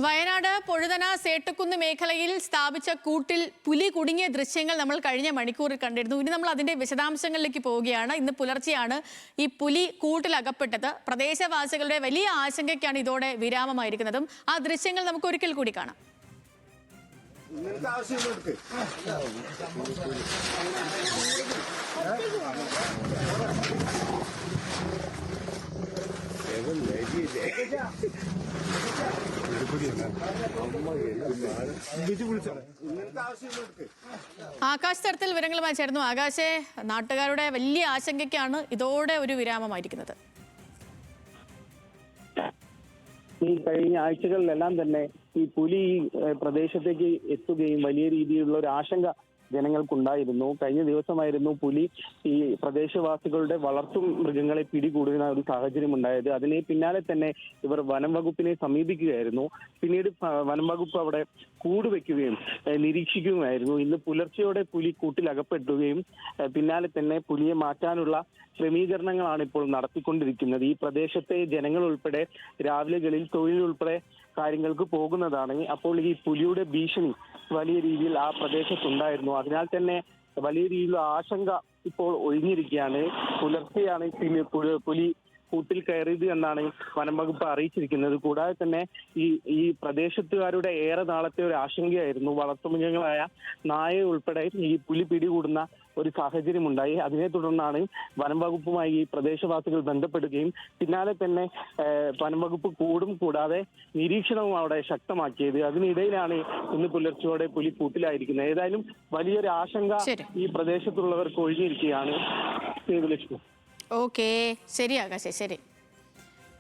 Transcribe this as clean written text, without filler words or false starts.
വയനാട് പൊഴുതന സേട്ടുകുന്ന് മേഖലയിൽ സ്ഥാപിച്ച കൂട്ടിൽ പുലി കുടുങ്ങിയ ദൃശ്യങ്ങൾ നമ്മൾ കഴിഞ്ഞ മണിക്കൂറിൽ കണ്ടിരുന്നു. ഇനി നമ്മൾ അതിന്റെ വിശദാംശങ്ങളിലേക്ക് പോവുകയാണ്. ഇന്ന് പുലർച്ചെയാണ് ഈ പുലി കൂട്ടിൽ അകപ്പെട്ടത്. പ്രദേശവാസികളുടെ വലിയ ആശങ്കയ്ക്കാണ് ഇതോടെ വിരാമമായിരിക്കുന്നതും. ആ ദൃശ്യങ്ങൾ നമുക്ക് ഒരിക്കൽ കൂടി കാണാം. ആകാശ് തരത്തിൽ വിവരങ്ങളുമായി ചേർന്നു. ആകാശെ, നാട്ടുകാരുടെ വലിയ ആശങ്കയ്ക്കാണ് ഇതോടെ ഒരു വിരാമമായിരിക്കുന്നത്. ഈ കഴിഞ്ഞ ആഴ്ചകളിലെല്ലാം തന്നെ ഈ പുലി പ്രദേശത്തേക്ക് എത്തുകയും വലിയ രീതിയിലുള്ള ഒരു ആശങ്ക ജനങ്ങൾക്കുണ്ടായിരുന്നു. കഴിഞ്ഞ ദിവസമായിരുന്നു പുലി ഈ പ്രദേശവാസികളുടെ വളർത്തു മൃഗങ്ങളെ പിടികൂടുന്ന ഒരു സാഹചര്യം ഉണ്ടായത്. അതിന് പിന്നാലെ തന്നെ ഇവർ വനം വകുപ്പിനെ സമീപിക്കുകയായിരുന്നു. പിന്നീട് വനം വകുപ്പ് അവിടെ കൂടുവെക്കുകയും നിരീക്ഷിക്കുകയായിരുന്നു. ഇന്ന് പുലർച്ചെയോടെ പുലി കൂട്ടിലകപ്പെടുകയും പിന്നാലെ തന്നെ പുലിയെ മാറ്റാനുള്ള ക്രമീകരണങ്ങളാണ് ഇപ്പോൾ നടത്തിക്കൊണ്ടിരിക്കുന്നത്. ഈ പ്രദേശത്തെ ജനങ്ങൾ ഉൾപ്പെടെ രാവിലെകളിൽ തൊഴിലുൾപ്പെടെ കാര്യങ്ങൾക്ക് പോകുന്നതാണ്. അപ്പോൾ ഈ പുലിയുടെ ഭീഷണി വലിയ രീതിയിൽ ആ പ്രദേശത്തുണ്ടായിരുന്നു. അതിനാൽ തന്നെ വലിയ രീതിയിലുള്ള ആശങ്ക ഇപ്പോൾ ഒഴിഞ്ഞിരിക്കുകയാണ്. പുലർച്ചെയാണ് പുലി കൂട്ടിൽ കയറിയത് എന്നാണ് വനം വകുപ്പ് അറിയിച്ചിരിക്കുന്നത്. കൂടാതെ തന്നെ ഈ പ്രദേശത്തുകാരുടെ ഏറെ നാളത്തെ ഒരു ആശങ്കയായിരുന്നു. വളർത്തുമൃഗങ്ങളായ നായ ഉൾപ്പെടെ ഈ പുലി പിടികൂടുന്ന ഒരു സാഹചര്യം ഉണ്ടായി. അതിനെ തുടർന്നാണ് വനം വകുപ്പുമായി ഈ പ്രദേശവാസികൾ ബന്ധപ്പെടുകയും പിന്നാലെ തന്നെ വനം വകുപ്പ് കൂടാതെ നിരീക്ഷണവും അവിടെ ശക്തമാക്കിയത്. അതിനിടയിലാണ് ഇന്ന് പുലർച്ചയോടെ പുലി കൂട്ടിലായിരിക്കുന്നത്. ഏതായാലും വലിയൊരു ആശങ്ക ഈ പ്രദേശത്തുള്ളവർക്ക് ഒഴിഞ്ഞിരിക്കുകയാണ്. ഓക്കെ, ശരി ആകാശേ, ശരി.